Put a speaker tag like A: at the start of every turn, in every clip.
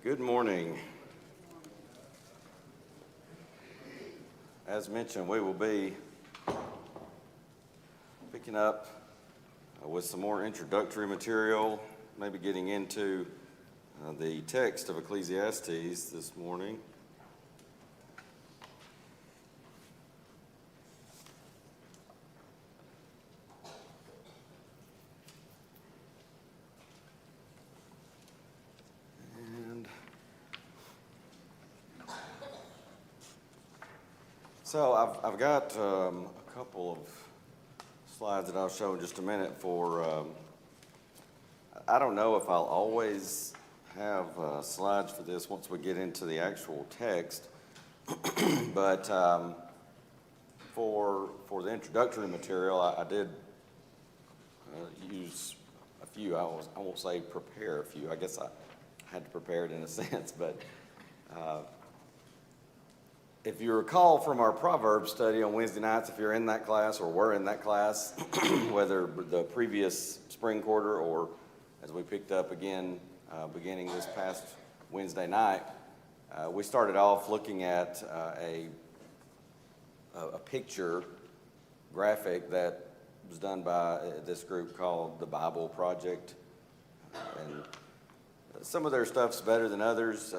A: Good morning. As mentioned, we will be picking up with some more introductory material, maybe getting into the text of Ecclesiastes this morning. So I've got a couple of slides that I'll show in just a minute for, I don't know if I'll always have slides for this once we get into the actual text, but for the introductory material, I did use a few. I won't say prepare a few. I guess I had to prepare it in a sense, but if you recall from our Proverbs study on Wednesday nights, if you're in that class or were in that class, whether the previous spring quarter or as we picked up again beginning this past Wednesday night, we started off looking at a picture graphic that was done by this group called the Bible Project. And some of their stuff's better than others.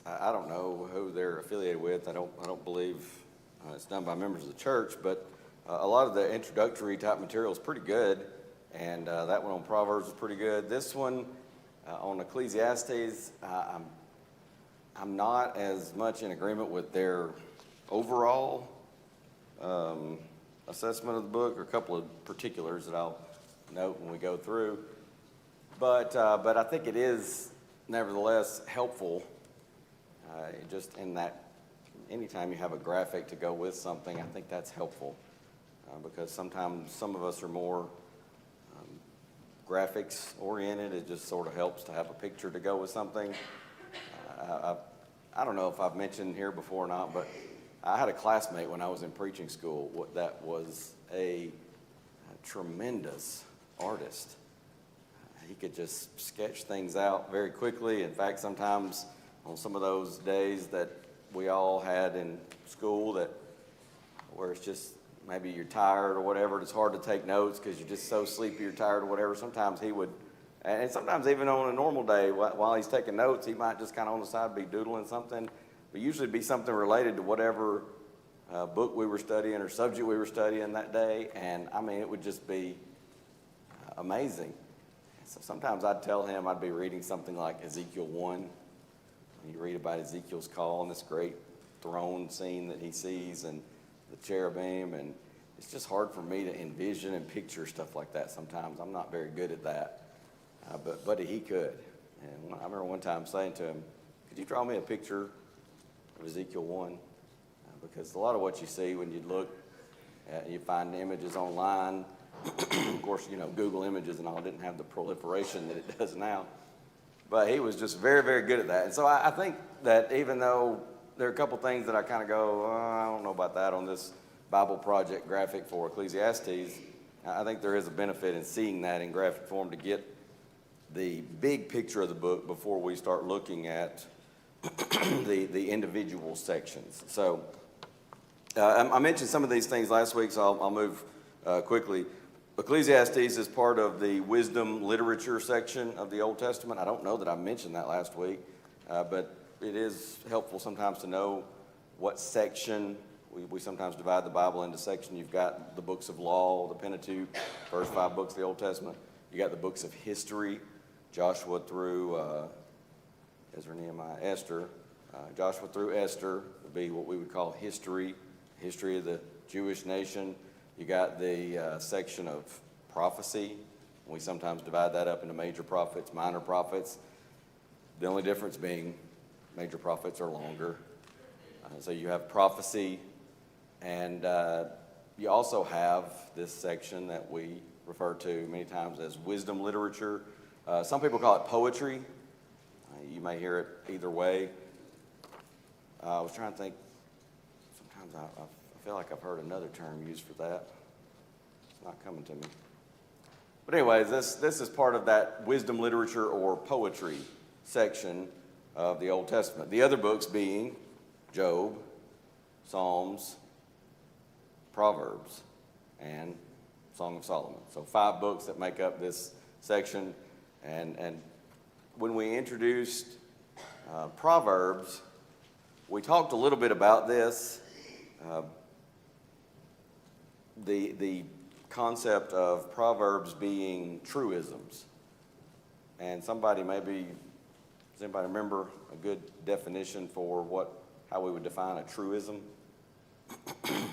A: I don't know who they're affiliated with. I don't believe it's done by members of the church, but a lot of the introductory type material is pretty good, and that one on Proverbs is pretty good. This one on Ecclesiastes, I'm not as much in agreement with their overall assessment of the book, or a couple of particulars that I'll note when we go through. But I think it is nevertheless helpful, just in that anytime you have a graphic to go with something, I think that's helpful, because sometimes some of us are more graphics oriented. It just sort of helps to have a picture to go with something. I don't know if I've mentioned here before or not, but I had a classmate when I was in preaching school that was a tremendous artist. He could just sketch things out very quickly. In fact, sometimes on some of those days that we all had in school where it's just maybe you're tired or whatever, it's hard to take notes because you're just so sleepy or tired or whatever. Sometimes he would, and sometimes even on a normal day while he's taking notes, he might just kind of on the side be doodling something, but usually it'd be something related to whatever book we were studying or subject we were studying that day. And I mean, it would just be amazing. So sometimes I'd tell him I'd be reading something like Ezekiel 1. And you read about Ezekiel's call and this great throne scene that he sees and the cherubim. And it's just hard for me to envision and picture stuff like that sometimes. I'm not very good at that. But he could. And I remember one time saying to him, could you draw me a picture of Ezekiel 1? Because a lot of what you see when you look, you find images online. Of course, Google Images and all didn't have the proliferation that it does now. But he was just very, very good at that. And so I think that even though there are a couple things that I kind of go, I don't know about that on this Bible Project graphic for Ecclesiastes, I think there is a benefit in seeing that in graphic form to get the big picture of the book before we start looking at the individual sections. So I mentioned some of these things last week, so I'll move quickly. Ecclesiastes is part of the wisdom literature section of the Old Testament. I don't know that I mentioned that last week, but it is helpful sometimes to know what section. We sometimes divide the Bible into sections. You've got the books of law, the Pentateuch, first 5 books of the Old Testament. You got the books of history, Joshua through Ezra, Nehemiah, Esther. Joshua through Esther would be what we would call history of the Jewish nation. You got the section of prophecy. We sometimes divide that up into major prophets, minor prophets. The only difference being major prophets are longer. So you have prophecy, and you also have this section that we refer to many times as wisdom literature. Some people call it poetry. You may hear it either way. I was trying to think. Sometimes I feel like I've heard another term used for that. It's not coming to me. But anyways, this is part of that wisdom literature or poetry section. of the Old Testament. The other books being Job, Psalms, Proverbs, and Song of Solomon. So 5 books that make up this section. And when we introduced Proverbs, we talked a little bit about this. The concept of Proverbs being truisms. And does anybody remember a good definition for how we would define a truism? I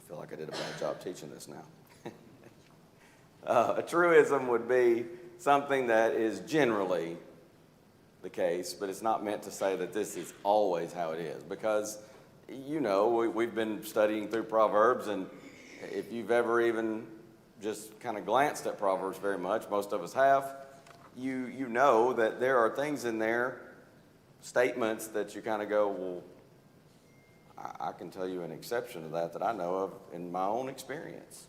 A: feel like I did a bad job teaching this now. A truism would be something that is generally the case, but it's not meant to say that this is always how it is, because we've been studying through Proverbs, and if you've ever even just kind of glanced at Proverbs very much, most of us have, you know that there are things in there, statements that you kind of go, well, I can tell you an exception to that I know of in my own experience.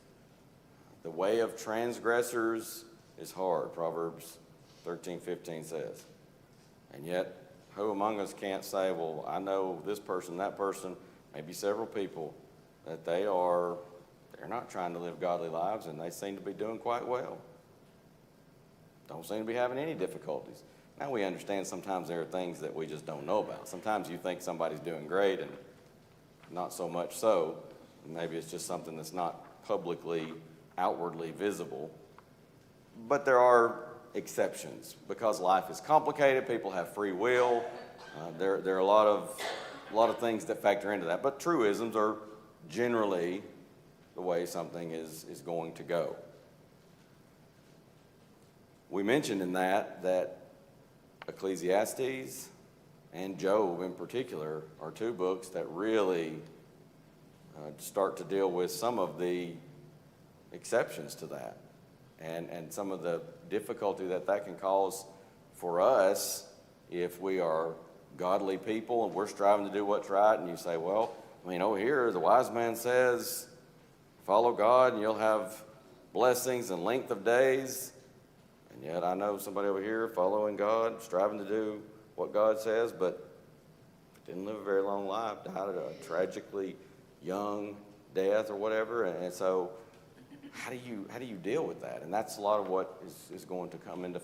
A: The way of transgressors is hard, Proverbs 13:15 says. And yet, who among us can't say, well, I know this person, that person, maybe several people, that they're not trying to live godly lives, and they seem to be doing quite well. Don't seem to be having any difficulties. Now, we understand sometimes there are things that we just don't know about. Sometimes you think somebody's doing great, and not so much so. Maybe it's just something that's not publicly, outwardly visible. But there are exceptions, because life is complicated. People have free will. There are a lot of things that factor into that. But truisms are generally the way something is going to go. We mentioned in that Ecclesiastes and Job in particular are 2 books that really start to deal with some of the exceptions to that, and some of the difficulty that can cause for us if we are godly people and we're striving to do what's right. And you say, well, over here the wise man says, follow God and you'll have blessings and length of days. And yet I know somebody over here following God, striving to do what God says, but didn't live a very long life, died at a tragically young death or whatever. And so how do you deal with that? And that's a lot of what is going to come into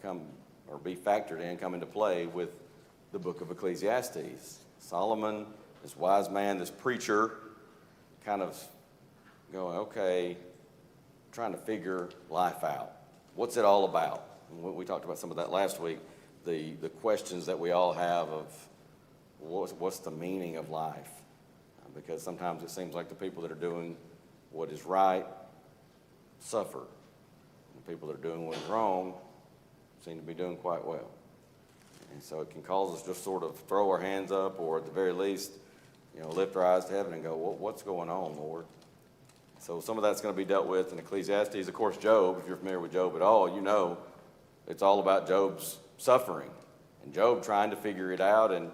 A: come into play with the book of Ecclesiastes. Solomon, this wise man, this preacher, kind of going, okay, trying to figure life out. What's it all about? And we talked about some of that last week, the questions that we all have of what's the meaning of life? Because sometimes it seems like the people that are doing what is right suffer. And the people that are doing what is wrong seem to be doing quite well. And so it can cause us just sort of throw our hands up, or at the very least, lift our eyes to heaven and go, what's going on, Lord? So some of that's going to be dealt with in Ecclesiastes. Of course, Job, if you're familiar with Job at all, you know it's all about Job's suffering and Job trying to figure it out. And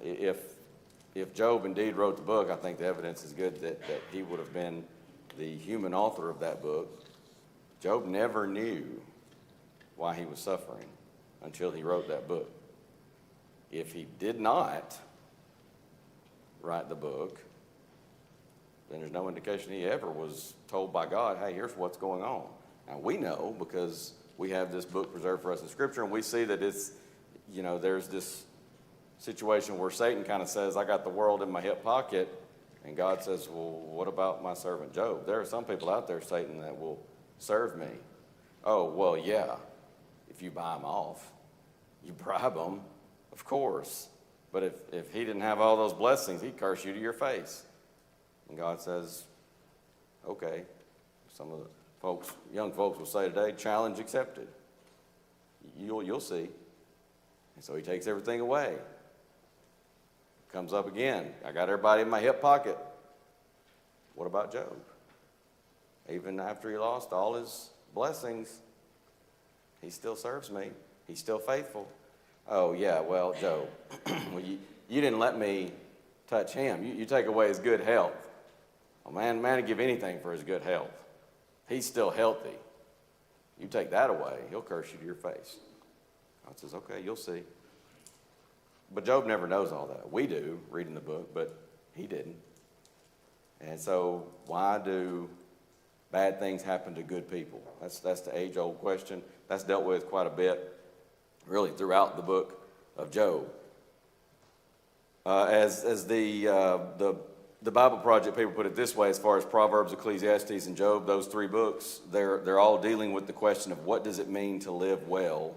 A: if Job indeed wrote the book, I think the evidence is good that he would have been the human author of that book. Job never knew why he was suffering until he wrote that book. If he did not write the book, then there's no indication he ever was told by God, hey, here's what's going on. Now, we know because we have this book preserved for us in Scripture, and we see that it's, there's this situation where Satan kind of says, I got the world in my hip pocket, and God says, well, what about my servant Job? There are some people out there, Satan, that will serve me. Oh, well, yeah, if you buy them off, you bribe them, of course. But if he didn't have all those blessings, he'd curse you to your face. And God says, okay. Some of the young folks will say today, challenge accepted. You'll see. And so he takes everything away. Comes up again. I got everybody in my hip pocket. What about Job? Even after he lost all his blessings, he still serves me. He's still faithful. Oh, yeah, well, Job, well, you didn't let me touch him. You take away his good health. Oh, man would give anything for his good health. He's still healthy. You take that away, he'll curse you to your face. God says, okay, you'll see. But Job never knows all that. We do, reading the book, but he didn't. And so why do bad things happen to good people? That's the age-old question. That's dealt with quite a bit, really, throughout the book of Job. As the Bible Project people put it this way, as far as Proverbs, Ecclesiastes, and Job, those three books, they're all dealing with the question of what does it mean to live well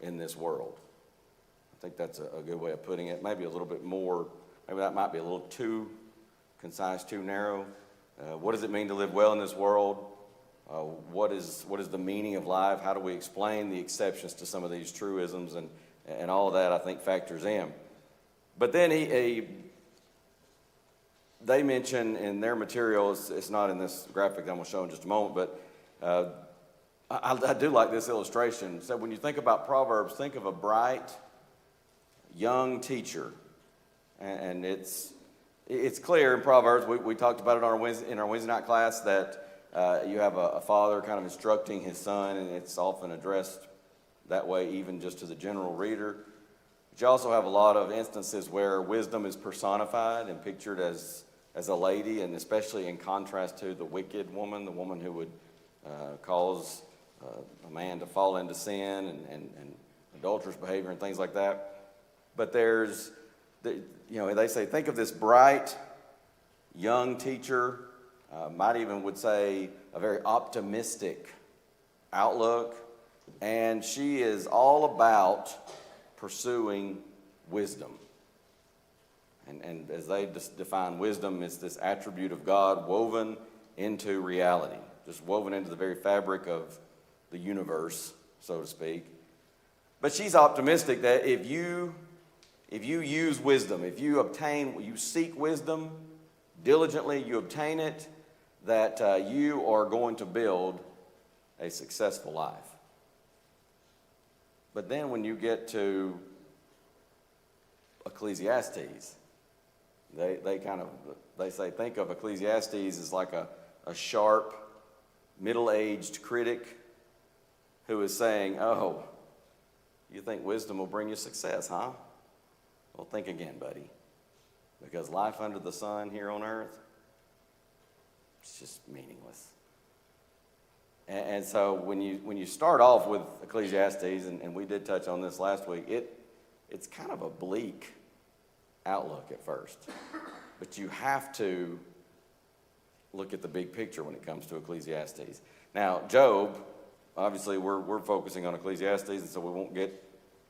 A: in this world. I think that's a good way of putting it. Maybe a little bit more, maybe that might be a little too concise, too narrow. What does it mean to live well in this world? What is the meaning of life? How do we explain the exceptions to some of these truisms? And all of that, I think, factors in. But then they mention in their materials, it's not in this graphic that I'm going to show in just a moment, but I do like this illustration. So when you think about Proverbs, think of a bright, young teacher. And it's clear in Proverbs, we talked about it in our Wednesday night class, that you have a father kind of instructing his son, and it's often addressed that way even just to the general reader. But you also have a lot of instances where wisdom is personified and pictured as a lady, and especially in contrast to the wicked woman, the woman who would cause a man to fall into sin and adulterous behavior and things like that. But they say, think of this bright, young teacher, might even would say a very optimistic outlook, and she is all about pursuing wisdom. And as they define wisdom, it's this attribute of God woven into reality, just woven into the very fabric of the universe, so to speak. But she's optimistic that if you use wisdom, if you seek wisdom diligently, you obtain it, that you are going to build a successful life. But then when you get to Ecclesiastes, they say, think of Ecclesiastes as like a sharp, middle-aged critic who is saying, oh, you think wisdom will bring you success, huh? Well, think again, buddy. Because life under the sun here on earth, it's just meaningless. And so when you start off with Ecclesiastes, and we did touch on this last week, it's kind of a bleak outlook at first. But you have to look at the big picture when it comes to Ecclesiastes. Now, Job, obviously we're focusing on Ecclesiastes, and so we won't get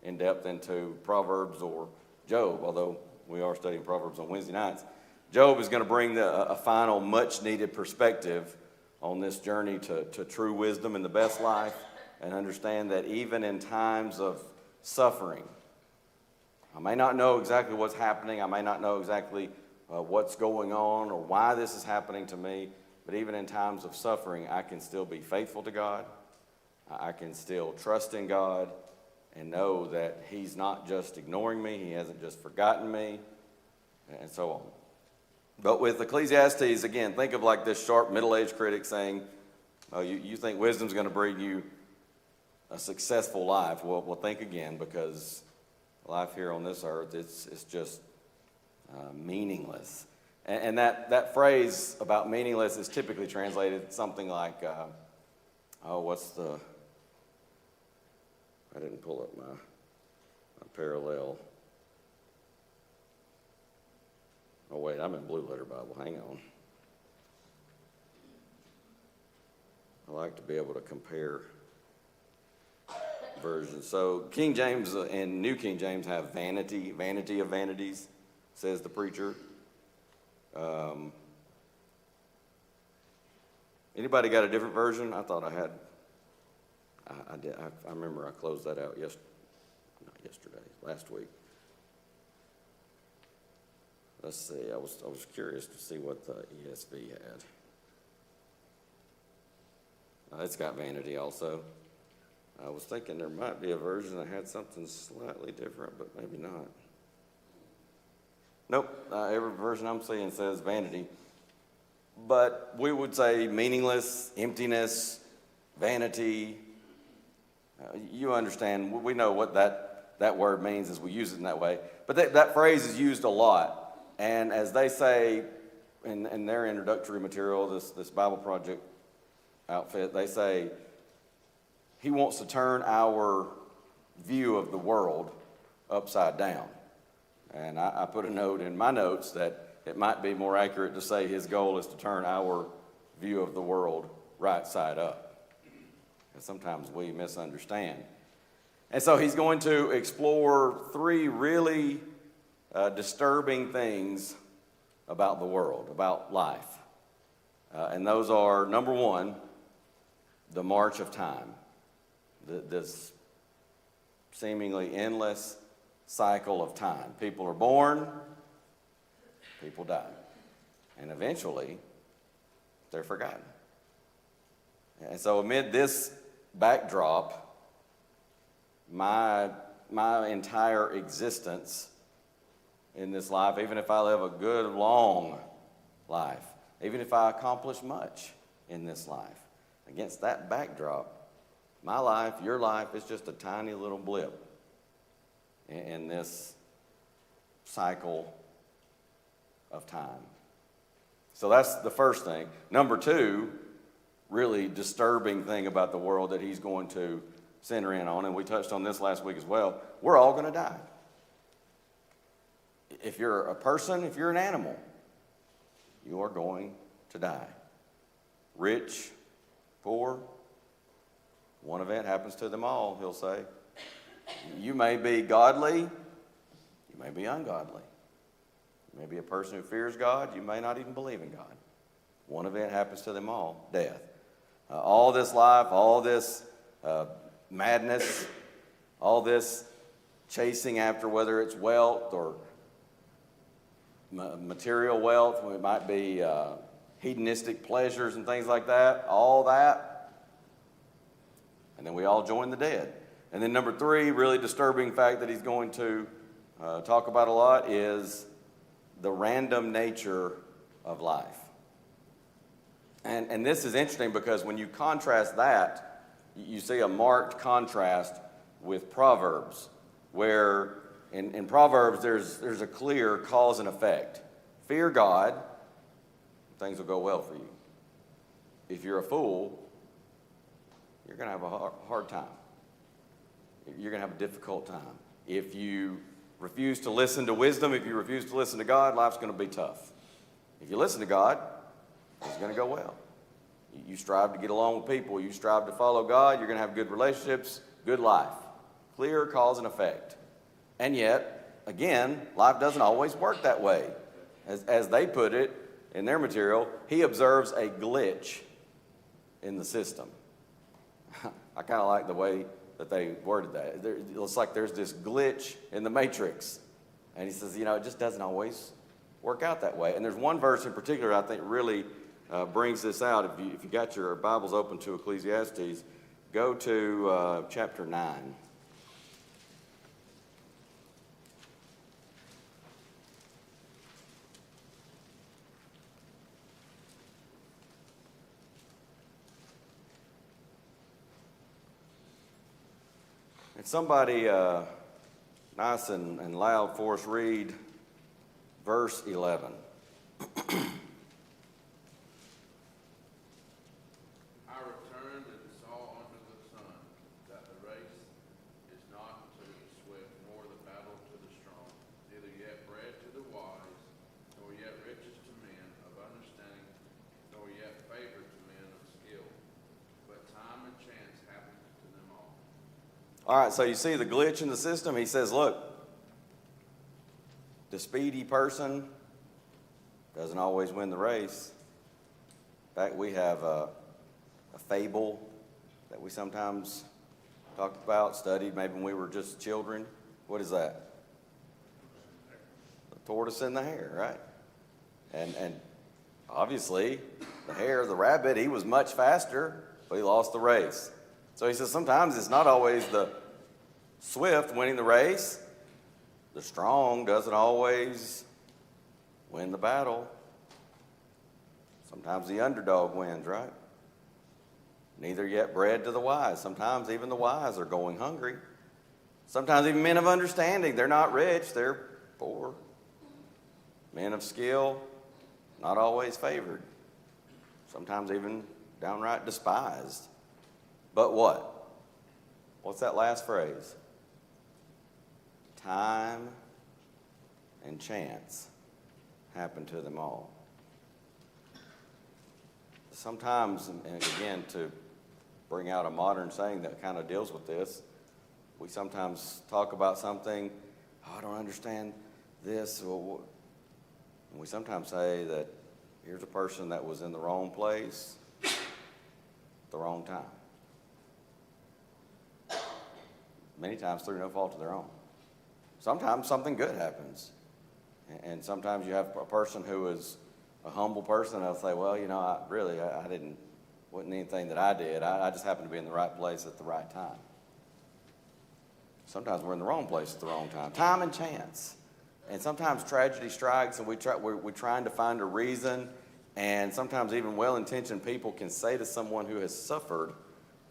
A: in depth into Proverbs or Job, although we are studying Proverbs on Wednesday nights. Job is going to bring a final much-needed perspective on this journey to true wisdom in the best life, and understand that even in times of suffering, I may not know exactly what's happening, I may not know exactly what's going on or why this is happening to me, but even in times of suffering, I can still be faithful to God, I can still trust in God, and know that He's not just ignoring me, He hasn't just forgotten me, and so on. But with Ecclesiastes, again, think of like this sharp middle-aged critic saying, oh, you think wisdom's going to bring you a successful life. Well, think again, because life here on this earth, it's just meaningless. And that phrase about meaningless is typically translated something like, I didn't pull up my parallel. Oh, wait, I'm in Blue Letter Bible. Hang on. I like to be able to compare versions. So King James and New King James have vanity of vanities, says the preacher. Anybody got a different version? I thought I had. I did. I remember I closed that out last week. Let's see. I was curious to see what the ESV had. It's got vanity also. I was thinking there might be a version that had something slightly different, but maybe not. Nope. Every version I'm seeing says vanity. But we would say meaningless, emptiness, vanity, You understand, we know what that word means as we use it in that way. But that phrase is used a lot. And as they say in their introductory material, this Bible Project outfit, they say, he wants to turn our view of the world upside down. And I put a note in my notes that it might be more accurate to say his goal is to turn our view of the world right side up. And sometimes we misunderstand. And so he's going to explore three really disturbing things about the world, about life. And those are, number one, the march of time. This seemingly endless cycle of time. People are born, people die. And eventually, they're forgotten. And so amid this backdrop, my entire existence in this life, even if I live a good, long life, even if I accomplish much in this life, against that backdrop, my life, your life, is just a tiny little blip in this cycle of time. So that's the first thing. Number two, really disturbing thing about the world that he's going to center in on, and we touched on this last week as well, we're all going to die. If you're a person, if you're an animal, you are going to die. Rich, poor, one event happens to them all, he'll say. You may be godly, you may be ungodly. You may be a person who fears God, you may not even believe in God. One event happens to them all, death. All this life, all this madness, all this chasing after whether it's wealth or material wealth, it might be hedonistic pleasures and things like that, all that. And then we all join the dead. And then number three, really disturbing fact that he's going to talk about a lot is the random nature of life. And this is interesting because when you contrast that, you see a marked contrast with Proverbs, where in Proverbs there's a clear cause and effect. Fear God, things will go well for you. If you're a fool, you're going to have a hard time. You're going to have a difficult time. If you refuse to listen to wisdom, if you refuse to listen to God, life's going to be tough. If you listen to God, it's going to go well. You strive to get along with people. You strive to follow God. You're going to have good relationships, good life. Clear cause and effect. And yet, again, life doesn't always work that way. As they put it in their material, he observes a glitch in the system. I kind of like the way that they worded that. It looks like there's this glitch in the matrix. And he says, it just doesn't always work out that way. And there's one verse in particular I think really brings this out. If you got your Bibles open to Ecclesiastes, go to chapter 9. And somebody nice and loud for us read verse 11.
B: I returned and saw under the sun that the race is not to the swift, nor the battle to the strong, neither yet bread to the wise, nor yet riches to men of understanding, nor yet favor to men of skill. But time and chance happen to them all.
A: All right, so you see the glitch in the system? He says, look, the speedy person doesn't always win the race. In fact, we have a fable that we sometimes talk about, studied maybe when we were just children. What is that? The tortoise and the hare, right? And obviously, the rabbit, he was much faster, but he lost the race. So he says sometimes it's not always the swift winning the race. The strong doesn't always win the battle. Sometimes the underdog wins, right? neither yet bread to the wise. Sometimes even the wise are going hungry. Sometimes even men of understanding, they're not rich, they're poor. Men of skill, not always favored. Sometimes even downright despised. But what? What's that last phrase? Time and chance happen to them all. Sometimes, and again, to bring out a modern saying that kind of deals with this, we sometimes talk about something, oh, I don't understand this. And we sometimes say that here's a person that was in the wrong place at the wrong time. Many times through no fault of their own. Sometimes something good happens. And sometimes you have a person who is a humble person, they'll say, well, you know, wasn't anything that I did. I just happened to be in the right place at the right time. Sometimes we're in the wrong place at the wrong time. Time and chance. And sometimes tragedy strikes and we're trying to find a reason. And sometimes even well-intentioned people can say to someone who has suffered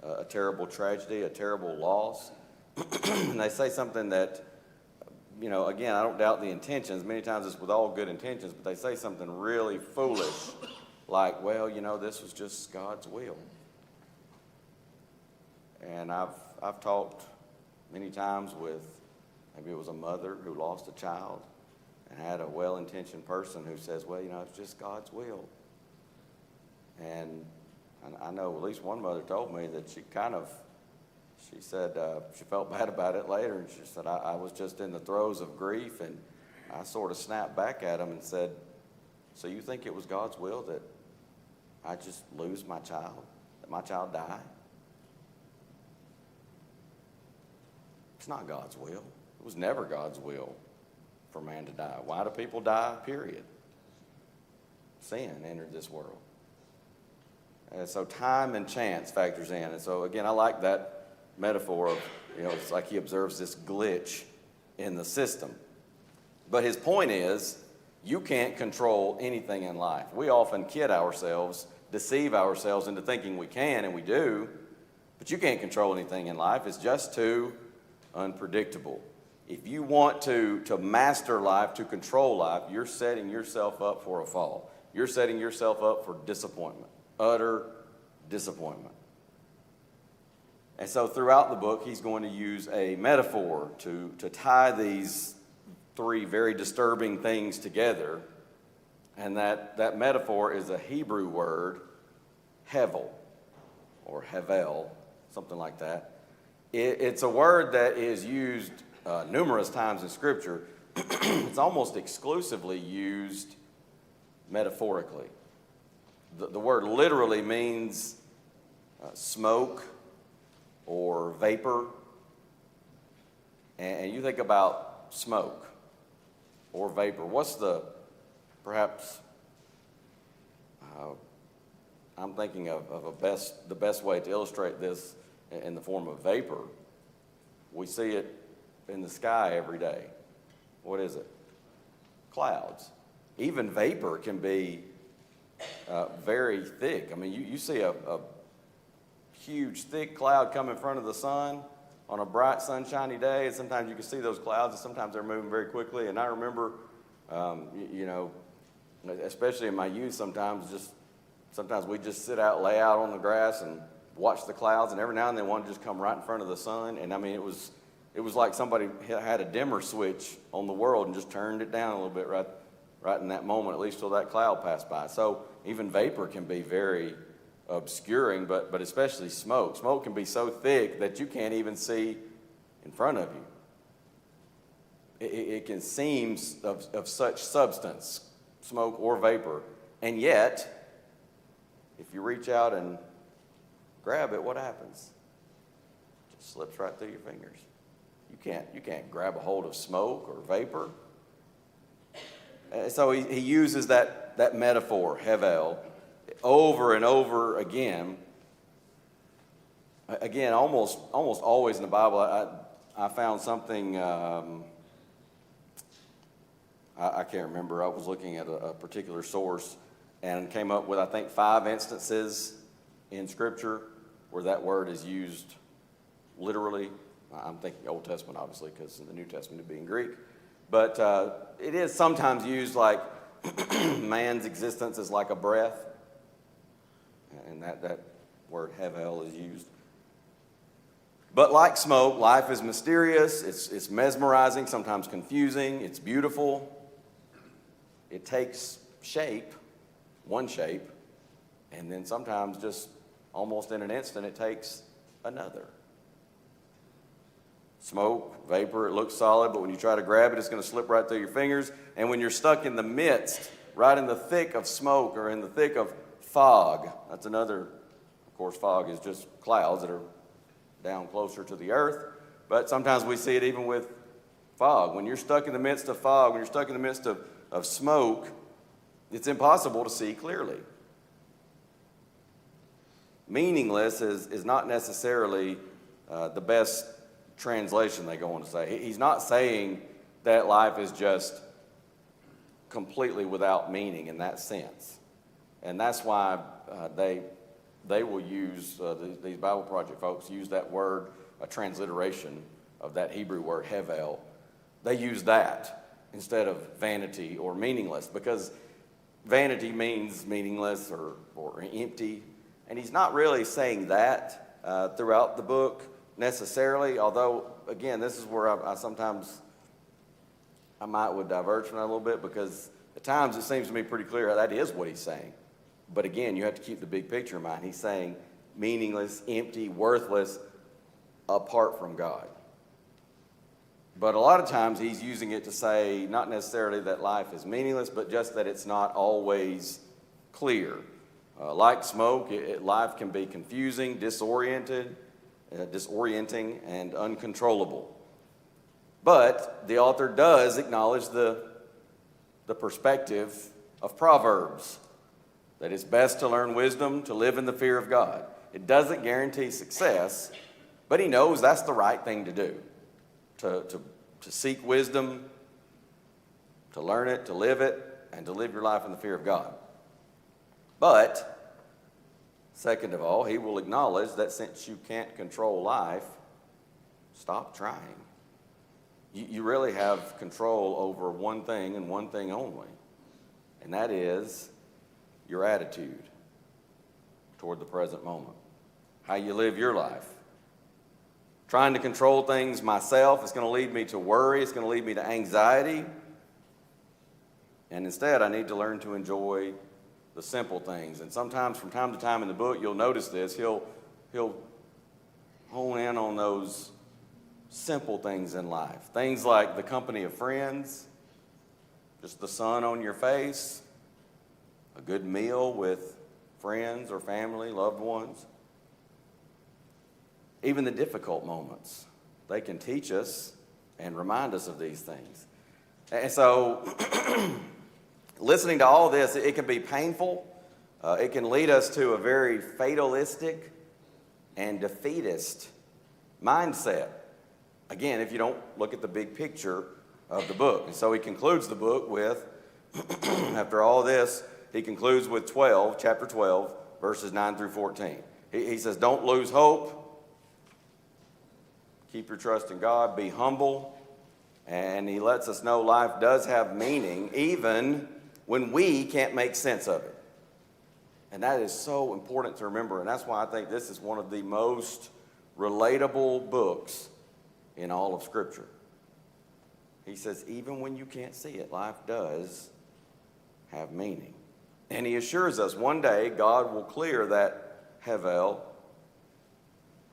A: a terrible tragedy, a terrible loss, and they say something that, you know, again, I don't doubt the intentions. Many times it's with all good intentions, but they say something really foolish like, well, you know, this was just God's will. And I've talked many times with, maybe it was a mother who lost a child and had a well-intentioned person who says, well, you know, it's just God's will. And I know at least one mother told me that she said she felt bad about it later, and she said, I was just in the throes of grief, and I sort of snapped back at him and said, so you think it was God's will that I just lose my child, that my child die? It's not God's will. It was never God's will for man to die. Why do people die? Period. Sin entered this world. And so time and chance factors in. And so again, I like that metaphor of, you know, it's like he observes this glitch in the system. But his point is, you can't control anything in life. We often kid ourselves, deceive ourselves into thinking we can, and we do, but you can't control anything in life. It's just too unpredictable. If you want to master life, to control life, you're setting yourself up for a fall. You're setting yourself up for disappointment, utter disappointment. And so throughout the book, he's going to use a metaphor to tie these three very disturbing things together. And that metaphor is a Hebrew word, hevel, or hevel, something like that. It's a word that is used numerous times in Scripture. It's almost exclusively used metaphorically. The word literally means smoke or vapor. And you think about smoke or vapor. What's the, perhaps, I'm thinking of the best way to illustrate this in the form of vapor. We see it in the sky every day. What is it? Clouds. Even vapor can be very thick. I mean, you see a huge, thick cloud come in front of the sun on a bright, sunshiny day, and sometimes you can see those clouds, and sometimes they're moving very quickly. And I remember, you know, especially in my youth, sometimes we just lay out on the grass and watch the clouds, and every now and then one just come right in front of the sun. And I mean, it was like somebody had a dimmer switch on the world and just turned it down a little bit right in that moment, at least till that cloud passed by. So even vapor can be very obscuring, but especially smoke. Smoke can be so thick that you can't even see in front of you. It can seem of such substance, smoke or vapor, and yet, if you reach out and grab it, what happens? It just slips right through your fingers. You can't grab a hold of smoke or vapor. So he uses that metaphor, hevel, over and over again. Again, almost always in the Bible, I found something, I can't remember. I was looking at a particular source and came up with, I think, 5 instances in Scripture where that word is used literally. I'm thinking Old Testament, obviously, because in the New Testament it'd be in Greek. But it is sometimes used like man's existence is like a breath. And that word hevel is used. But like smoke, life is mysterious, it's mesmerizing, sometimes confusing, it's beautiful. It takes shape, one shape, and then sometimes just almost in an instant it takes another. Smoke, vapor, it looks solid, but when you try to grab it, it's going to slip right through your fingers. And when you're stuck in the midst, right in the thick of smoke or in the thick of fog, that's another, of course, fog is just clouds that are down closer to the earth, but sometimes we see it even with fog. When you're stuck in the midst of fog, when you're stuck in the midst of smoke, it's impossible to see clearly. Meaningless is not necessarily the best translation they go on to say. He's not saying that life is just completely without meaning in that sense. And that's why they will use, these Bible Project folks use that word, a transliteration of that Hebrew word, hevel. They use that instead of vanity or meaningless, because vanity means meaningless or empty. And he's not really saying that throughout the book necessarily, although, again, this is where I sometimes would diverge from that a little bit, because at times it seems to me pretty clear that is what he's saying. But again, you have to keep the big picture in mind. He's saying meaningless, empty, worthless, apart from God. But a lot of times he's using it to say not necessarily that life is meaningless, but just that it's not always clear. Like smoke, life can be confusing, disorienting, and uncontrollable. But the author does acknowledge the perspective of Proverbs, that it's best to learn wisdom, to live in the fear of God. It doesn't guarantee success, but he knows that's the right thing to do, to seek wisdom, to learn it, to live it, and to live your life in the fear of God. But, second of all, he will acknowledge that since you can't control life, stop trying. You really have control over one thing and one thing only, and that is your attitude toward the present moment, how you live your life. Trying to control things myself is going to lead me to worry, it's going to lead me to anxiety, and instead I need to learn to enjoy the simple things. And sometimes from time to time in the book, you'll notice this, he'll hone in on those simple things in life. Things like the company of friends, just the sun on your face, a good meal with friends or family, loved ones. Even the difficult moments, they can teach us and remind us of these things. And so, listening to all this, it can be painful. It can lead us to a very fatalistic and defeatist mindset. Again, if you don't look at the big picture of the book. And so he concludes the book with, after all this, he concludes with chapter 12, verses 9 through 14. He says, don't lose hope. Keep your trust in God. Be humble. And he lets us know life does have meaning, even when we can't make sense of it. And that is so important to remember. And that's why I think this is one of the most relatable books in all of Scripture. He says, even when you can't see it, life does have meaning. And he assures us one day God will clear that hevel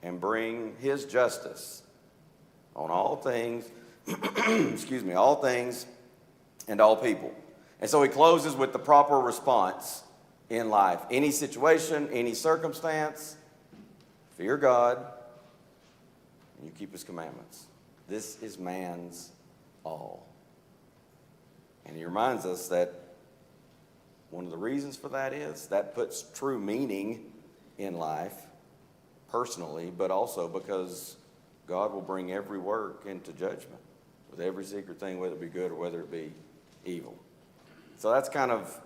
A: and bring his justice on all things, all things and all people. And so he closes with the proper response in life. Any situation, any circumstance, fear God and you keep his commandments. This is man's all. And he reminds us that one of the reasons for that is that puts true meaning in life personally, but also because God will bring every work into judgment with every secret thing, whether it be good or whether it be evil. So that's kind of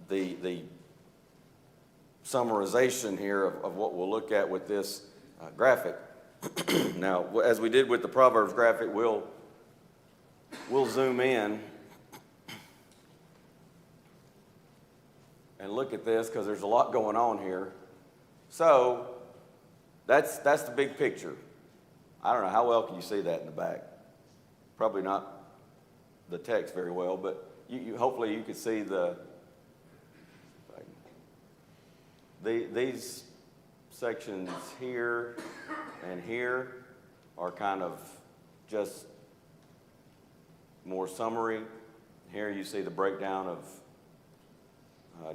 A: the summarization here of what we'll look at with this graphic. Now, as we did with the Proverbs graphic, we'll zoom in and look at this because there's a lot going on here. So that's the big picture. I don't know, how well can you see that in the back? Probably not the text very well, but hopefully you can see these sections here and here are kind of just more summary. Here you see the breakdown of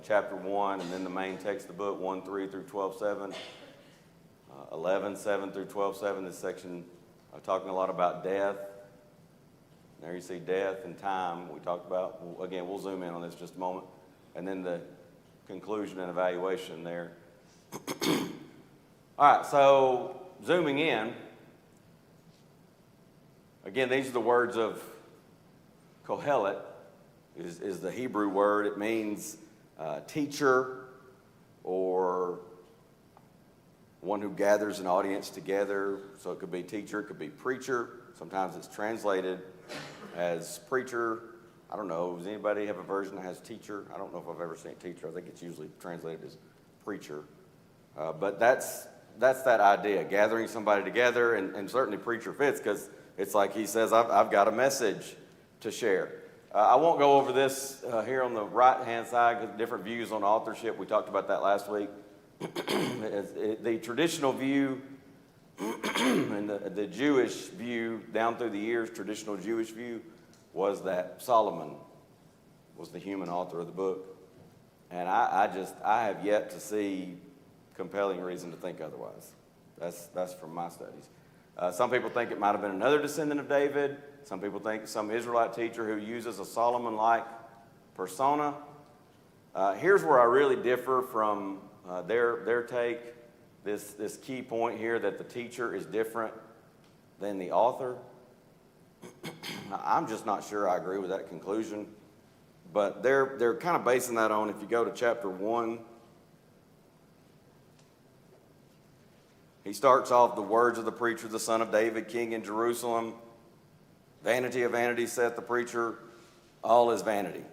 A: chapter 1, and then the main text of the book, 1:3 through 12:7, 11:7 through 12:7. This section talking a lot about death. There you see death and time we talked about. Again, we'll zoom in on this just a moment. And then the conclusion and evaluation there. All right, so zooming in. Again, these are the words of Kohelet, is the Hebrew word. It means teacher, or one who gathers an audience together. So it could be teacher, it could be preacher. Sometimes it's translated as preacher. I don't know, does anybody have a version that has teacher? I don't know if I've ever seen teacher. I think it's usually translated as preacher. But that's that idea, gathering somebody together, and certainly preacher fits because it's like he says, I've got a message to share. I won't go over this here on the right-hand side, because different views on authorship. We talked about that last week. The traditional view and the Jewish view down through the years, traditional Jewish view, was that Solomon was the human author of the book. And I have yet to see compelling reason to think otherwise. That's from my studies. Some people think it might have been another descendant of David. Some people think some Israelite teacher who uses a Solomon-like persona. Here's where I really differ from their take. This key point here that the teacher is different than the author. I'm just not sure I agree with that conclusion. But they're kind of basing that on, if you go to chapter 1, he starts off, the words of the preacher, the son of David, king in Jerusalem. Vanity of vanity, saith the preacher, all is vanity.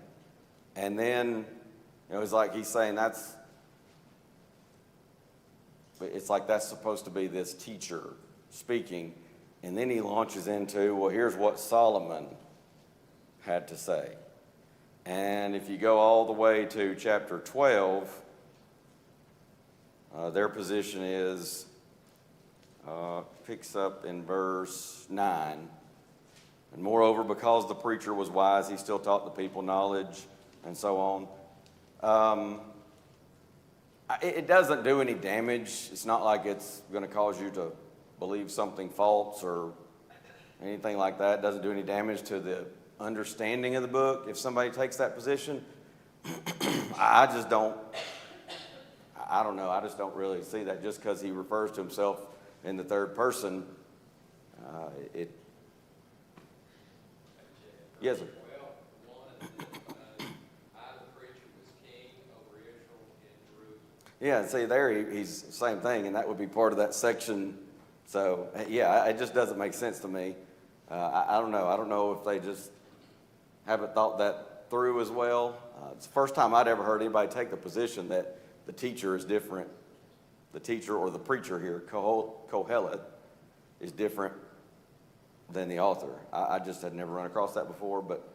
A: And then, it's like he's saying it's like that's supposed to be this teacher speaking. And then he launches into, well, here's what Solomon had to say. And if you go all the way to chapter 12, their position is, picks up in verse 9. And moreover, because the preacher was wise, he still taught the people knowledge, and so on. It doesn't do any damage. It's not like it's going to cause you to believe something false or anything like that. It doesn't do any damage to the understanding of the book if somebody takes that position. I don't know. I just don't really see that. Just because he refers to himself in the third person, Yes, sir.
C: Well, one is I, the preacher, was king over Israel in Jerusalem.
A: Yeah, see there he's the same thing, and that would be part of that section. So, yeah, it just doesn't make sense to me. I don't know. I don't know if they just haven't thought that through as well. It's the first time I'd ever heard anybody take the position that the teacher is different. The teacher or the preacher here, Kohelet, is different than the author. I just had never run across that before, but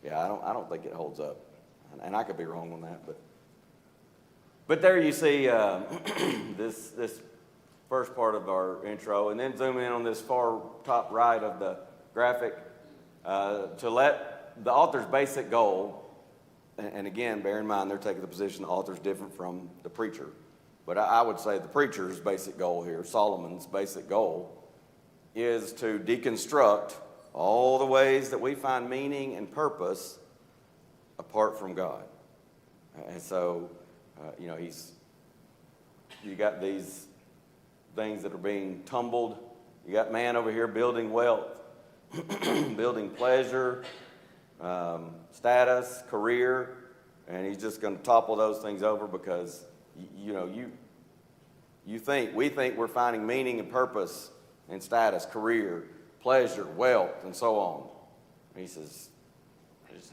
A: yeah, I don't think it holds up, and I could be wrong on that, but there you see this first part of our intro, and then zoom in on this far top right of the graphic to let the author's basic goal, and again, bear in mind they're taking the position the author's different from the preacher, but I would say the preacher's basic goal here, Solomon's basic goal, is to deconstruct all the ways that we find meaning and purpose apart from God. And so, you got these things that are being tumbled. You got man over here building wealth, building pleasure, status, career, and he's just going to topple those things over because we think we're finding meaning and purpose in status, career, pleasure, wealth, and so on. And he says,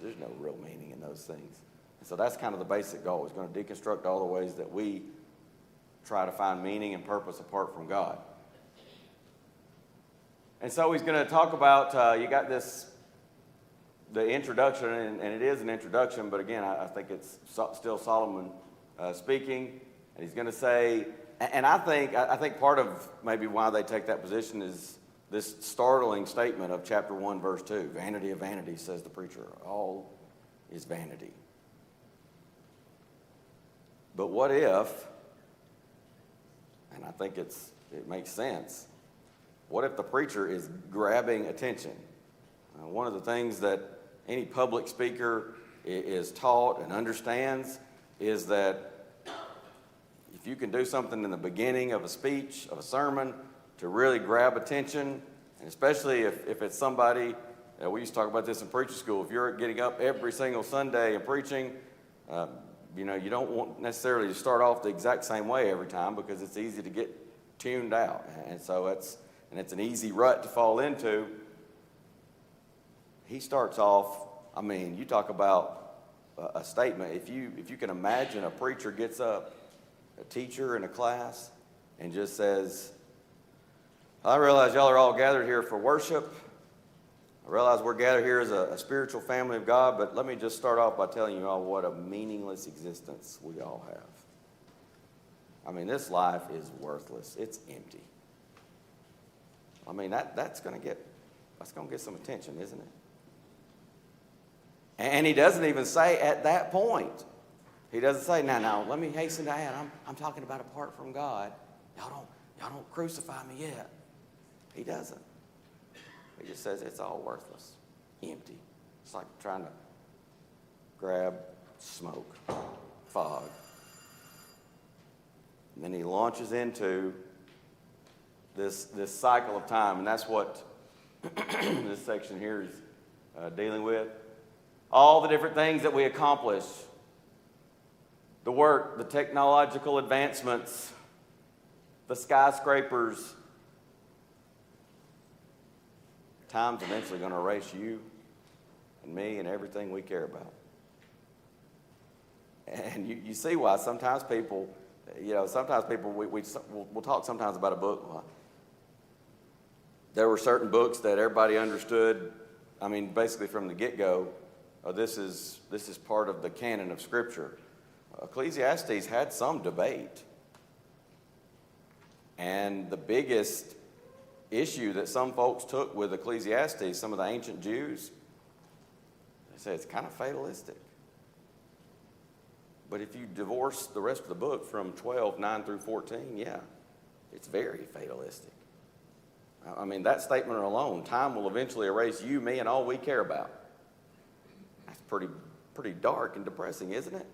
A: there's no real meaning in those things. And so that's kind of the basic goal. He's going to deconstruct all the ways that we try to find meaning and purpose apart from God. And so he's going to talk about, you got the introduction, and it is an introduction, but again, I think it's still Solomon speaking. And he's going to say, and I think part of maybe why they take that position is this startling statement of chapter 1, verse 2. Vanity of vanity, says the preacher. All is vanity. But what if, and I think it makes sense, what if the preacher is grabbing attention? One of the things that any public speaker is taught and understands is that if you can do something in the beginning of a speech, of a sermon, to really grab attention, and especially if it's somebody, we used to talk about this in preaching school, if you're getting up every single Sunday and preaching, you don't want necessarily to start off the exact same way every time because it's easy to get tuned out. And so it's an easy rut to fall into. He starts off, you talk about a statement. If you can imagine a preacher gets up, a teacher in a class, and just says, I realize y'all are all gathered here for worship. I realize we're gathered here as a spiritual family of God, but let me just start off by telling you all what a meaningless existence we all have. This life is worthless. It's empty. That's going to get some attention, isn't it? And he doesn't even say at that point. He doesn't say, now, let me hasten to add, I'm talking about apart from God. Y'all don't crucify me yet. He doesn't. He just says it's all worthless, empty. It's like trying to grab smoke, fog. And then he launches into this cycle of time, and that's what this section here is dealing with. All the different things that we accomplish, the work, the technological advancements, the skyscrapers. Time's eventually going to erase you and me and everything we care about. And you see why sometimes people, we'll talk sometimes about a book. There were certain books that everybody understood, basically from the get-go, this is part of the canon of Scripture. Ecclesiastes had some debate. And the biggest issue that some folks took with Ecclesiastes, some of the ancient Jews, they say it's kind of fatalistic. But if you divorce the rest of the book from 9 through 14, yeah, it's very fatalistic. That statement alone, time will eventually erase you, me, and all we care about. That's pretty dark and depressing, isn't it?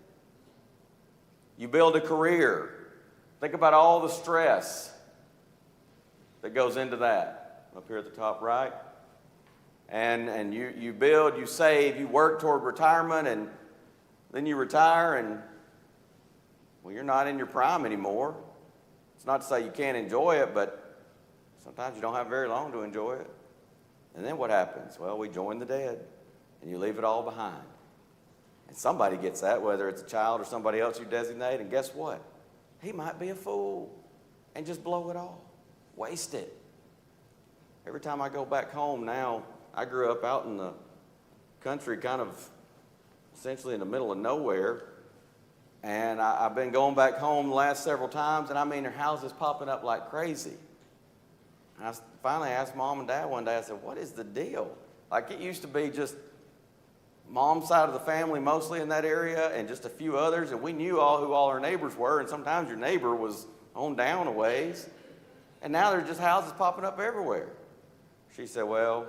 A: You build a career. Think about all the stress that goes into that. Up here at the top right. And you build, you save, you work toward retirement, and then you retire, and you're not in your prime anymore. It's not to say you can't enjoy it, but sometimes you don't have very long to enjoy it. And then what happens? Well, we join the dead, and you leave it all behind. And somebody gets that, whether it's a child or somebody else you designate, and guess what? He might be a fool and just blow it all, waste it. Every time I go back home now, I grew up out in the country, kind of essentially in the middle of nowhere, and I've been going back home the last several times, and there are houses popping up like crazy. And I finally asked Mom and Dad one day, I said, what is the deal? Like, it used to be just Mom's side of the family mostly in that area and just a few others, and we knew who all our neighbors were, and sometimes your neighbor was on down a ways, and now there's just houses popping up everywhere. She said, well,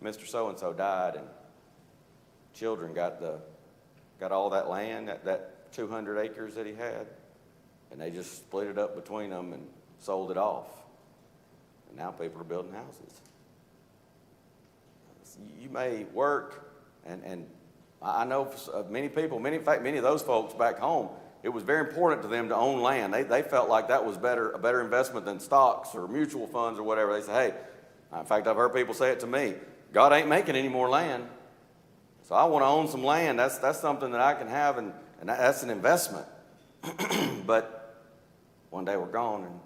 A: Mr. So-and-so died, and children got all that land, that 200 acres that he had, and they just split it up between them and sold it off. And now people are building houses. You may work, and I know many people, in fact, many of those folks back home, It was very important to them to own land. They felt like that was a better investment than stocks or mutual funds or whatever. They say, hey, in fact, I've heard people say it to me, God ain't making any more land. So I want to own some land. That's something that I can have, and that's an investment. But one day we're gone, and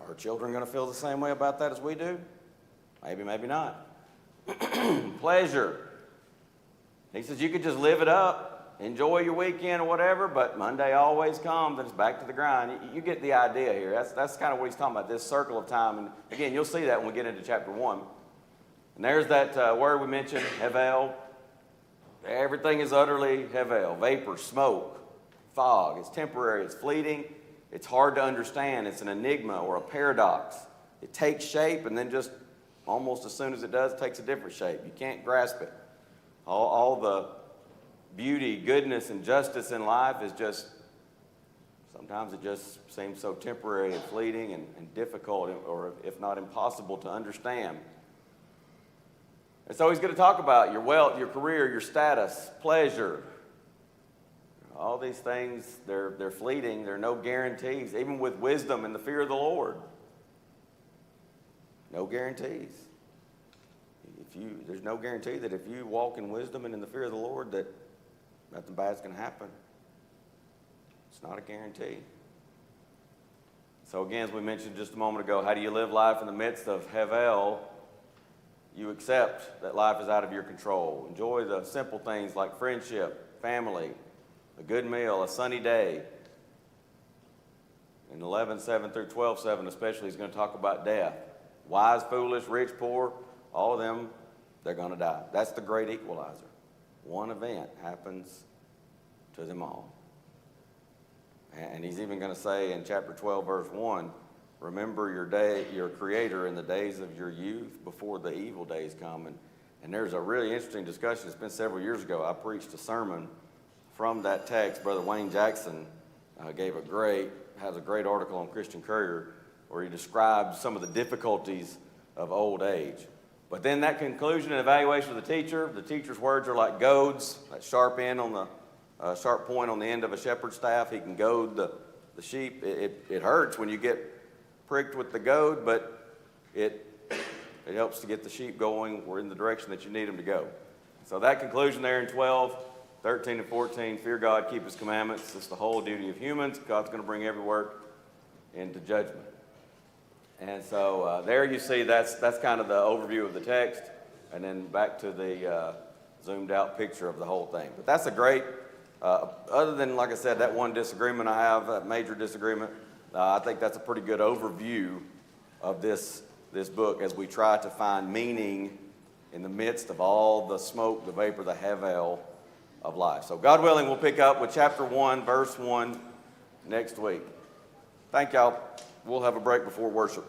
A: are our children going to feel the same way about that as we do? Maybe, maybe not. Pleasure. He says you could just live it up, enjoy your weekend or whatever, but Monday always comes and it's back to the grind. You get the idea here. That's kind of what he's talking about, this circle of time. And again, you'll see that when we get into chapter 1. And there's that word we mentioned, hevel. Everything is utterly hevel, vapor, smoke, fog. It's temporary, it's fleeting, it's hard to understand. It's an enigma or a paradox. It takes shape and then just almost as soon as it does, it takes a different shape. You can't grasp it. All the beauty, goodness, and justice in life is just, sometimes it just seems so temporary and fleeting and difficult, or if not impossible to understand. And so he's going to talk about your wealth, your career, your status, pleasure. All these things, they're fleeting. There are no guarantees, even with wisdom and the fear of the Lord. No guarantees. There's no guarantee that if you walk in wisdom and in the fear of the Lord that nothing bad's going to happen. It's not a guarantee. So again, as we mentioned just a moment ago, how do you live life in the midst of hevel? You accept that life is out of your control. Enjoy the simple things like friendship, family, a good meal, a sunny day. In 11:7 through 12:7 especially, he's going to talk about death. Wise, foolish, rich, poor, all of them, they're going to die. That's the great equalizer. One event happens to them all. And he's even going to say in chapter 12, verse 1, remember your Creator in the days of your youth before the evil days come. And there's a really interesting discussion. It's been several years ago. I preached a sermon from that text. Brother Wayne Jackson has a great article on Christian Courier where he describes some of the difficulties of old age. But then that conclusion and evaluation of the teacher's words are like goads, that sharp point on the end of a shepherd's staff. He can goad the sheep. It hurts when you get pricked with the goad, but it helps to get the sheep going or in the direction that you need them to go. So that conclusion there in 12, 13, and 14, fear God, keep his commandments. It's the whole duty of humans. God's going to bring every work into judgment. And so there you see that's kind of the overview of the text, and then back to the zoomed out picture of the whole thing. But that's a great, other than, like I said, that one disagreement I have, that major disagreement, I think that's a pretty good overview of this book as we try to find meaning in the midst of all the smoke, the vapor, the hevel of life. So God willing, we'll pick up with chapter 1, verse 1 next week. Thank y'all. We'll have a break before worship.